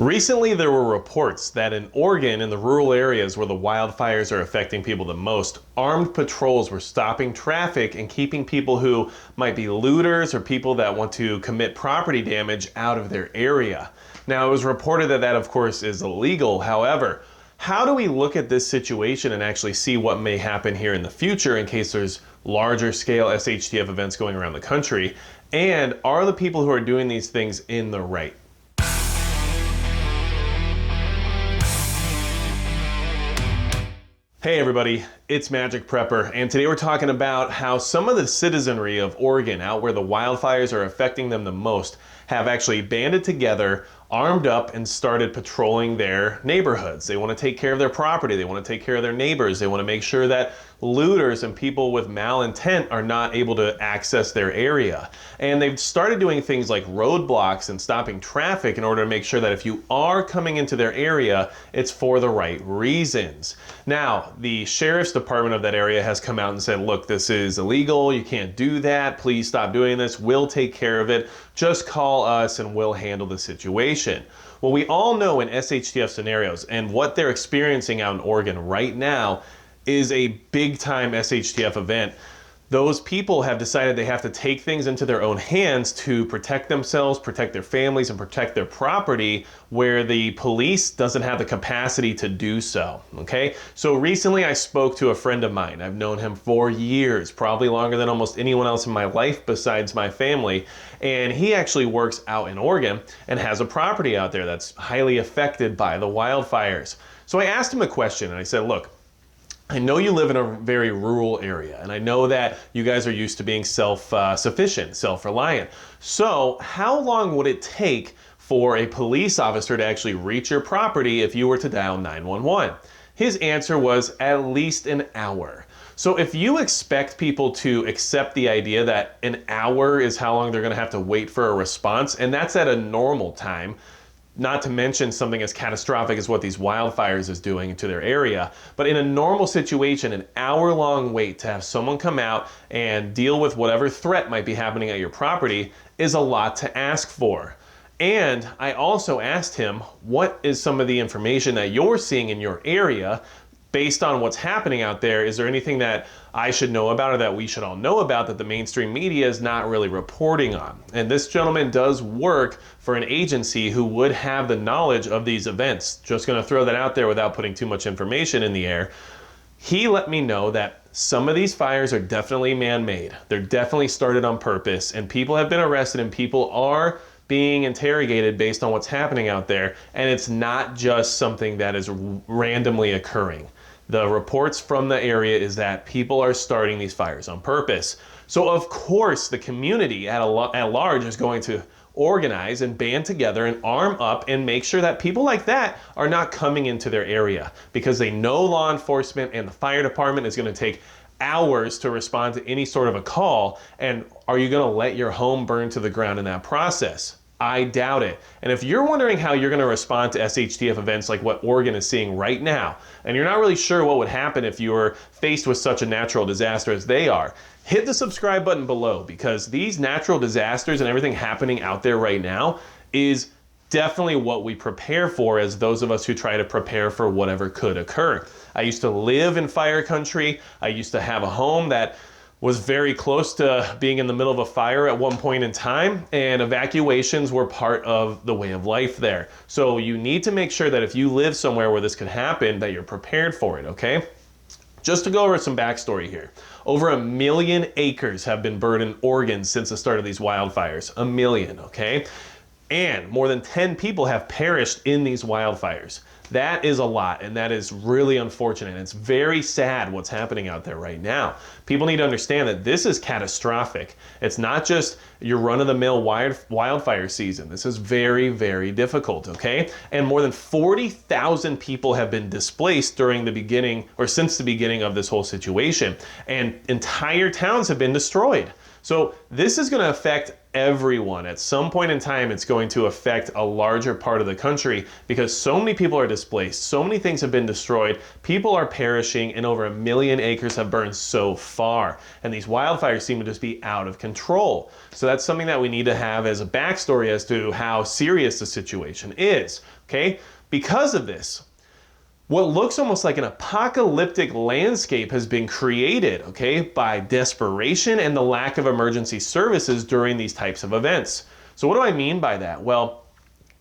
Recently, there were reports that in Oregon, in the rural areas where the wildfires are affecting people the most, armed patrols were stopping traffic and keeping people who might be looters or people that want to commit property damage out of their area. Now, it was reported that that, of course, is illegal. However, how do we look at this situation and actually see what may happen here in the future in case there's larger scale SHTF events going around the country? And are the people who are doing these things in the right? Hey everybody, it's Magic Prepper, and today we're talking about how some of the citizenry of Oregon, out where the wildfires are affecting them the most, have actually banded together, armed up, and started patrolling their neighborhoods. They want to take care of their property, they want to take care of their neighbors, they want to make sure that looters and people with malintent are not able to access their area. And they've started doing things like roadblocks and stopping traffic in order to make sure that if you are coming into their area, it's for the right reasons. Now, the sheriff's department of that area has come out and said, look, this is illegal, you can't do that, please stop doing this, we'll take care of it, just call us and we'll handle the situation. Well, we all know in SHTF scenarios, and what they're experiencing out in Oregon right now is a big time SHTF event. Those people have decided they have to take things into their own hands to protect themselves, protect their families, and protect their property where the police doesn't have the capacity to do so, okay? So recently I spoke to a friend of mine. I've known him for years, probably longer than almost anyone else in my life besides my family, and he actually works out in Oregon and has a property out there that's highly affected by the wildfires. So I asked him a question and I said, look, I know you live in a very rural area, and I know that you guys are used to being self-sufficient, self-reliant. So how long would it take for a police officer to actually reach your property if you were to dial 911? His answer was at least an hour. So if you expect people to accept the idea that an hour is how long they're going to have to wait for a response, and that's at a normal time, not to mention something as catastrophic as what these wildfires is doing to their area. But in a normal situation, an hour-long wait to have someone come out and deal with whatever threat might be happening at your property is a lot to ask for. And I also asked him, what is some of the information that you're seeing in your area based on what's happening out there? Is there anything that I should know about or that we should all know about that the mainstream media is not really reporting on? And this gentleman does work for an agency who would have the knowledge of these events. Just gonna throw that out there without putting too much information in the air. He let me know that some of these fires are definitely man-made. They're definitely started on purpose, and people have been arrested and people are being interrogated based on what's happening out there, and it's not just something that is randomly occurring. The reports from the area is that people are starting these fires on purpose. So of course the community at large is going to organize and band together and arm up and make sure that people like that are not coming into their area, because they know law enforcement and the fire department is going to take hours to respond to any sort of a call. And are you going to let your home burn to the ground in that process? I doubt it. And if you're wondering how you're going to respond to SHTF events like what Oregon is seeing right now, and you're not really sure what would happen if you were faced with such a natural disaster as they are, hit the subscribe button below, because these natural disasters and everything happening out there right now is definitely what we prepare for as those of us who try to prepare for whatever could occur. I used to live in fire country. I used to have a home that was very close to being in the middle of a fire at one point in time, and evacuations were part of the way of life there. So you need to make sure that if you live somewhere where this could happen, that you're prepared for it, okay? Just to go over some backstory here. Over 1 million acres have been burned in Oregon since the start of these wildfires. 1 million, okay? And more than 10 people have perished in these wildfires. That is a lot, and that is really unfortunate. It's very sad what's happening out there right now. People need to understand that this is catastrophic. It's not just your run-of-the-mill wildfire season. This is very, very difficult, okay? And more than 40,000 people have been displaced during the beginning, or since the beginning of this whole situation, and entire towns have been destroyed. So this is going to affect everyone. At some point in time, it's going to affect a larger part of the country because so many people are displaced, so many things have been destroyed, people are perishing, and over 1 million acres have burned so far. And these wildfires seem to just be out of control. So that's something that we need to have as a backstory as to how serious the situation is, okay? Because of this, what looks almost like an apocalyptic landscape has been created, okay, by desperation and the lack of emergency services during these types of events. So what do I mean by that? Well,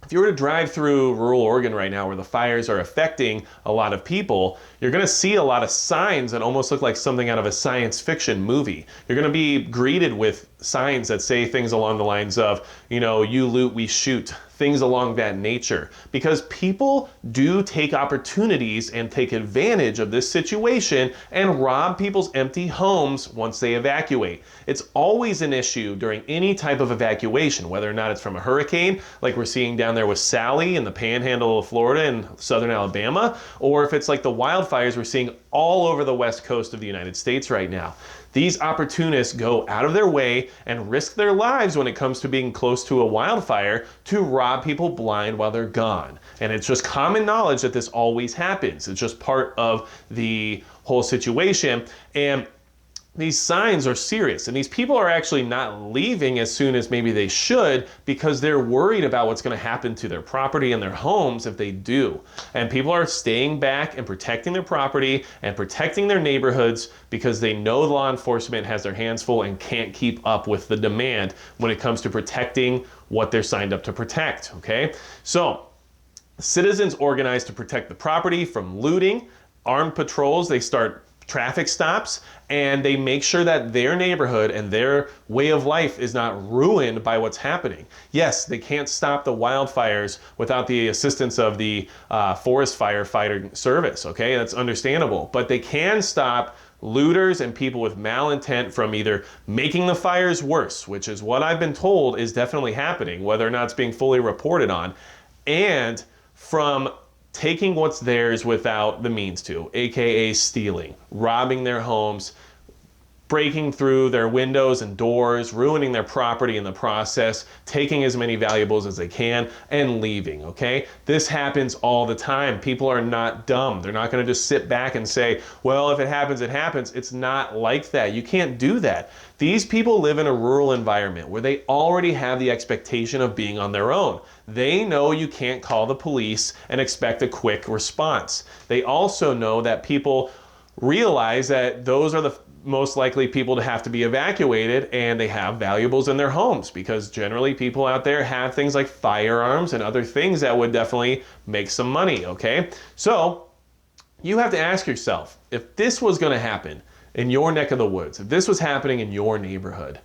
if you were to drive through rural Oregon right now where the fires are affecting a lot of people, you're going to see a lot of signs that almost look like something out of a science fiction movie. You're going to be greeted with signs that say things along the lines of, you know, you loot, we shoot, things along that nature. Because people do take opportunities and take advantage of this situation and rob people's empty homes once they evacuate. It's always an issue during any type of evacuation, whether or not it's from a hurricane, like we're seeing down there with Sally in the panhandle of Florida and southern Alabama, or if it's like the wildfires we're seeing all over the west coast of the United States right now. These opportunists go out of their way and risk their lives when it comes to being close to a wildfire to rob people blind while they're gone. And it's just common knowledge that this always happens. It's just part of the whole situation. And these signs are serious, and these people are actually not leaving as soon as maybe they should because they're worried about what's going to happen to their property and their homes if they do. And people are staying back and protecting their property and protecting their neighborhoods because they know law enforcement has their hands full and can't keep up with the demand when it comes to protecting what they're signed up to protect, okay? So, citizens organize to protect the property from looting, armed patrols, they start traffic stops, and they make sure that their neighborhood and their way of life is not ruined by what's happening. Yes, they can't stop the wildfires without the assistance of the forest firefighter service, okay? That's understandable. But they can stop looters and people with malintent from either making the fires worse, which is what I've been told is definitely happening, whether or not it's being fully reported on, and from taking what's theirs without the means to, aka stealing, robbing their homes, breaking through their windows and doors, ruining their property in the process, taking as many valuables as they can, and leaving, okay? This happens all the time. People are not dumb. They're not gonna just sit back and say, well, if it happens, it happens. It's not like that. You can't do that. These people live in a rural environment where they already have the expectation of being on their own. They know you can't call the police and expect a quick response. They also know that people realize that those are the most likely people to have to be evacuated, and they have valuables in their homes because generally people out there have things like firearms and other things that would definitely make some money, okay? So you have to ask yourself, if this was going to happen in your neck of the woods, if this was happening in your neighborhood,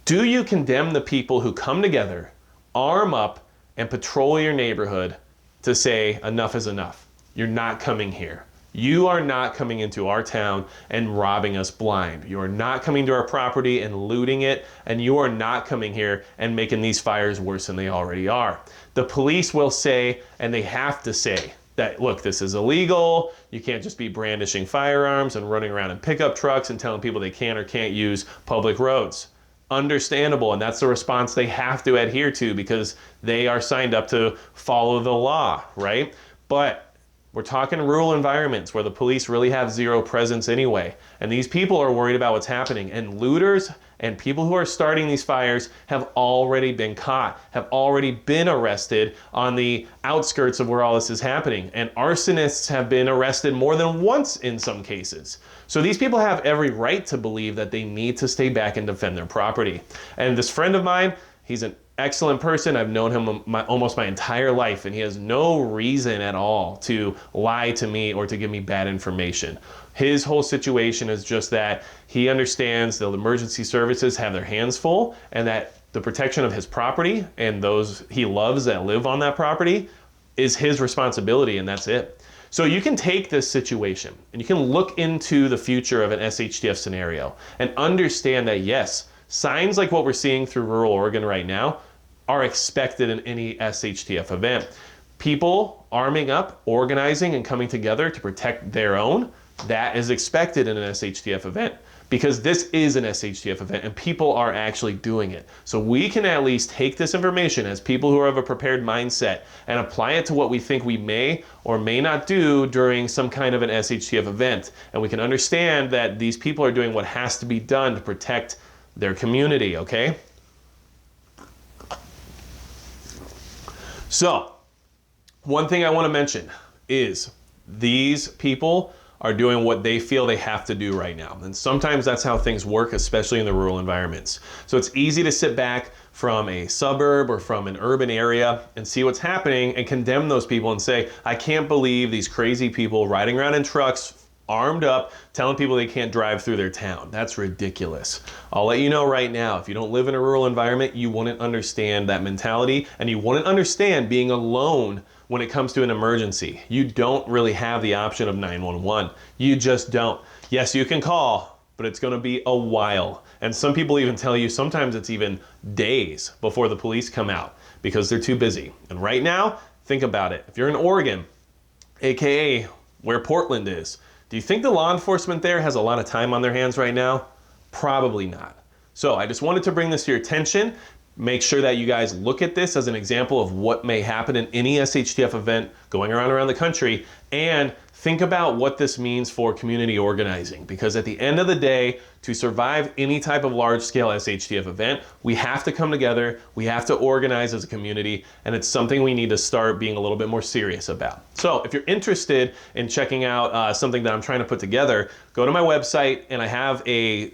do you condemn the people who come together, arm up, and patrol your neighborhood to say enough is enough? You're not coming here. You are not coming into our town and robbing us blind. You are not coming to our property and looting it, and you are not coming here and making these fires worse than they already are. The police will say, and they have to say, that, look, this is illegal. You can't just be brandishing firearms and running around in pickup trucks and telling people they can or can't use public roads. Understandable, and that's the response they have to adhere to because they are signed up to follow the law, right? But we're talking rural environments where the police really have zero presence anyway. And these people are worried about what's happening. And looters and people who are starting these fires have already been caught, have already been arrested on the outskirts of where all this is happening. And arsonists have been arrested more than once in some cases. So these people have every right to believe that they need to stay back and defend their property. And this friend of mine, he's an excellent person. I've known him almost my entire life, and he has no reason at all to lie to me or to give me bad information. His whole situation is just that he understands the emergency services have their hands full, and that the protection of his property and those he loves that live on that property is his responsibility, and that's it. So you can take this situation and you can look into the future of an SHTF scenario and understand that yes, signs like what we're seeing through rural Oregon right now are expected in any SHTF event. People arming up, organizing, and coming together to protect their own, that is expected in an SHTF event. because this is an SHTF event and people are actually doing it. So we can at least take this information as people who have a prepared mindset and apply it to what we think we may or may not do during some kind of an SHTF event. And we can understand that these people are doing what has to be done to protect their community, okay? So, one thing I want to mention is these people are doing what they feel they have to do right now. And sometimes that's how things work, especially in the rural environments. So it's easy to sit back from a suburb or from an urban area and see what's happening and condemn those people and say, I can't believe these crazy people riding around in trucks, armed up, telling people they can't drive through their town. That's ridiculous. I'll let you know right now, if you don't live in a rural environment, you wouldn't understand that mentality and you wouldn't understand being alone when it comes to an emergency. You don't really have the option of 911. You just don't. Yes, you can call, but it's gonna be a while. And some people even tell you sometimes it's even days before the police come out because they're too busy. And right now, think about it. If you're in Oregon, AKA where Portland is, do you think the law enforcement there has a lot of time on their hands right now? Probably not. So I just wanted to bring this to your attention. Make sure that you guys look at this as an example of what may happen in any SHTF event going around the country, and think about what this means for community organizing. Because at the end of the day, to survive any type of large-scale SHTF event, we have to come together, we have to organize as a community, and it's something we need to start being a little bit more serious about. So if you're interested in checking out something that I'm trying to put together, go to my website, and I have a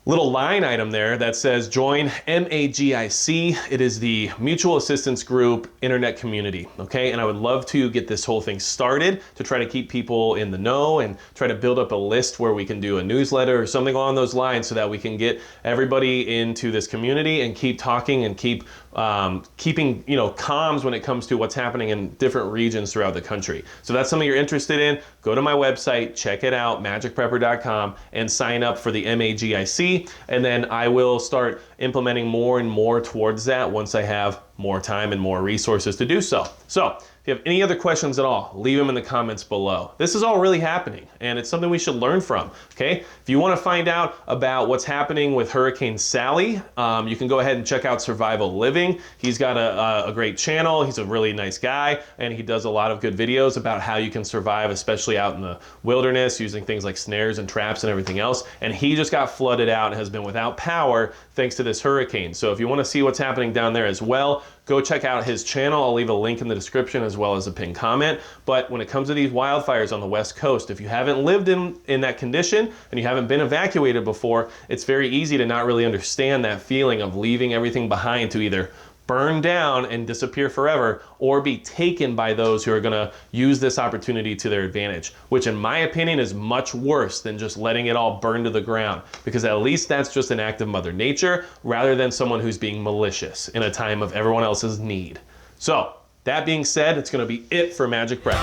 little line item there that says join MAGIC. It is the Mutual Assistance Group Internet Community, okay? And I would love to get this whole thing started to try to keep people in the know and try to build up a list where we can do a newsletter or something along those lines so that we can get everybody into this community and keep talking and keep keeping comms when it comes to what's happening in different regions throughout the country. So that's something you're interested in, go to my website, check it out, magicprepper.com, and sign up for the MAGIC, and then I will start implementing more and more towards that once I have more time and more resources to do so. So if you have any other questions at all, leave them in the comments below. This is all really happening, and it's something we should learn from, okay? If you want to find out about what's happening with Hurricane Sally, you can go ahead and check out Survival Living. He's got a great channel. He's a really nice guy, and he does a lot of good videos about how you can survive, especially out in the wilderness, using things like snares and traps and everything else. And he just got flooded out and has been without power thanks to this hurricane. So if you want to see what's happening down there as well, go check out his channel. I'll leave a link in the description as well as a pinned comment. But when it comes to these wildfires on the West Coast, if you haven't lived in that condition and you haven't been evacuated before, it's very easy to not really understand that feeling of leaving everything behind to either burn down and disappear forever or be taken by those who are going to use this opportunity to their advantage, which in my opinion is much worse than just letting it all burn to the ground, because at least that's just an act of Mother Nature rather than someone who's being malicious in a time of everyone else's need. So that being said, it's going to be it for Magic Prep.